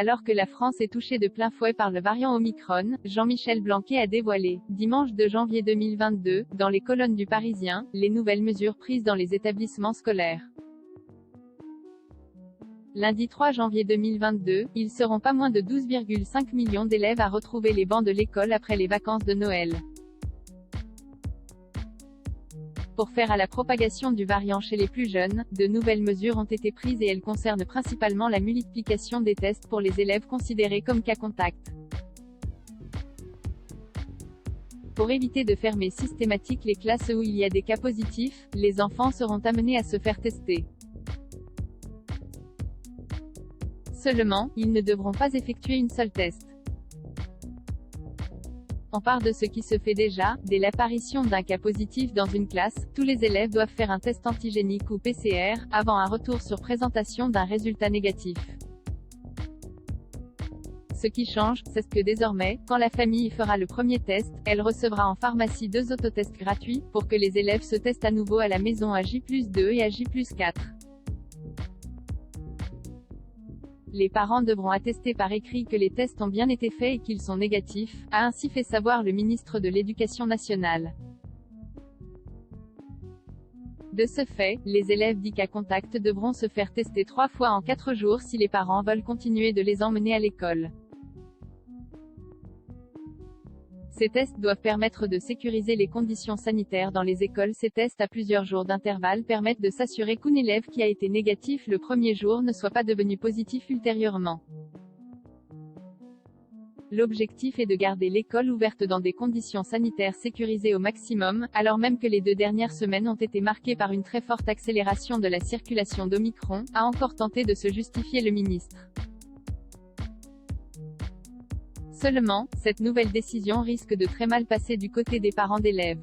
Alors que la France est touchée de plein fouet par le variant Omicron, Jean-Michel Blanquer a dévoilé, dimanche 2 janvier 2022, dans les colonnes du Parisien, les nouvelles mesures prises dans les établissements scolaires. Lundi 3 janvier 2022, ils seront pas moins de 12,5 millions d'élèves à retrouver les bancs de l'école après les vacances de Noël. Pour faire à la propagation du variant chez les plus jeunes, de nouvelles mesures ont été prises et elles concernent principalement la multiplication des tests pour les élèves considérés comme cas contacts. Pour éviter de fermer systématiquement les classes où il y a des cas positifs, les enfants seront amenés à se faire tester. Seulement, ils ne devront pas effectuer une seule test. On part de ce qui se fait déjà, dès l'apparition d'un cas positif dans une classe, tous les élèves doivent faire un test antigénique ou PCR, avant un retour sur présentation d'un résultat négatif. Ce qui change, c'est que désormais, quand la famille fera le premier test, elle recevra en pharmacie 2 autotests gratuits, pour que les élèves se testent à nouveau à la maison à J+2 et à J+4. Les parents devront attester par écrit que les tests ont bien été faits et qu'ils sont négatifs, a ainsi fait savoir le ministre de l'Éducation nationale. De ce fait, les élèves dits cas contact devront se faire tester 3 fois en 4 jours si les parents veulent continuer de les emmener à l'école. Ces tests doivent permettre de sécuriser les conditions sanitaires dans les écoles. Ces tests à plusieurs jours d'intervalle permettent de s'assurer qu'un élève qui a été négatif le premier jour ne soit pas devenu positif ultérieurement. L'objectif est de garder l'école ouverte dans des conditions sanitaires sécurisées au maximum, alors même que les 2 dernières semaines ont été marquées par une très forte accélération de la circulation d'Omicron, a encore tenté de se justifier le ministre. Seulement, cette nouvelle décision risque de très mal passer du côté des parents d'élèves.